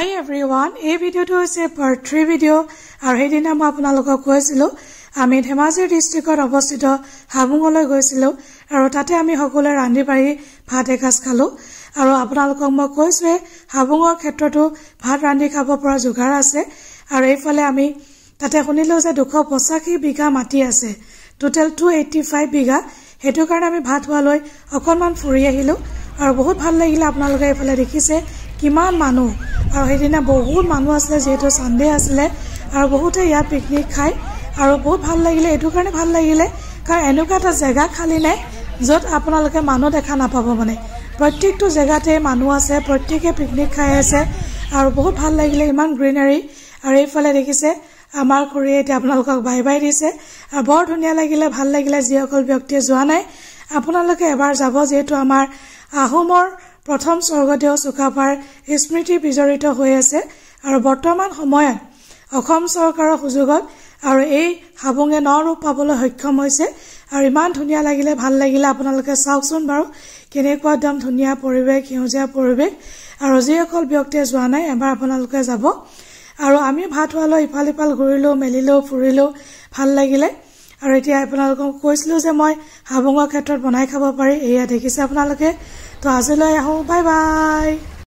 Hi everyone, এই ভিডিওটো হৈছে part 3 ভিডিও আৰু সেইদিনা মই আপোনালোকক কৈছিলো আমি ধেমাজি ডিস্ট্ৰিক্টত অৱস্থিত হাবুঙলৈ গৈছিলো আৰু তাতে আমি সকলোৱে ৰান্ধি পাৰি ভাত একাজ খালো আৰু আপোনালোকক মই কৈছোৱে হাবুঙৰ ক্ষেত্ৰতো ভাত ৰান্ধি খাব পৰা যোগাৰ আছে আৰু এইফালে আমি তাতে শুনিলো যে 285 বিঘা মাটি আছে টোটাল 285 বিঘা হেতু কাৰণে আমি ভাত হোৱালৈ অকনমান ফুৰি আহিলো আৰু বহুত ভাল লাগিলে আপোনালোকে এইফালে দেখিছে কিমান মানুহ আৰু সেইদিনা বহুত মানুহ আছে যেহেতু সানডে আছিলে আৰু বহুতে ইয়া পিকনিক খাই আৰু বহুত ভাল লাগিলে এটো কাৰণে ভাল লাগিলে কাৰণ এনেকুৱা এটা জায়গা খালি নাই যত আপোনালোকে মানুহ দেখা নাপাব মানে প্ৰত্যেকটো জায়গাতে মানুহ আছে প্ৰত্যেককে পিকনিক খাই আছে আৰু বহুত ভাল লাগিলে ইমান গ্ৰীনাৰী আৰু এইফালে দেখিছে আমাৰ খুৰীয়ে এতিয়া আপোনালোকক বাই বাই দিছে আৰু বৰ ধুনীয়া লাগিলে ভাল লাগিলে যিসকল ব্যক্তিয়ে যোৱা নাই আপোনালোকে এবাৰ যাব যেহেতু আমাৰ আহোমৰ প্ৰথম স্বৰ্গদেউ চুকাফাৰ স্মৃতি বিজড়িত হৈ আছে আৰু বৰ্তমান সময়ত অসম চৰকাৰৰ সুযোগত আৰু এই হাবুঙে নৰূপ পাবলৈ সক্ষম হৈছে আৰু ইমান ধুনীয়া লাগিলে ভাল লাগিলে আপোনালোকে চাওকচোন বাৰু কেনেকুৱা একদম ধুনীয়া পৰিৱেশ হিউজীয়া পৰিৱেশ আৰু যিসকল ব্যক্তিয়ে যোৱা নাই এবাৰ আপোনালোকে যাব আৰু আমি ভাত হোৱালৈ ইফাল ইফাল ঘূৰিলো মেলিলো ফুৰিলো ভাল লাগিলে আৰু এতিয়া আপোনালোকক কৈছিলো যে মই হাবুঙৰ ক্ষেত্ৰত বনাই খাব পাৰি এয়া দেখিছে আপোনালোকে তো আজিলৈ আহো বাই বাই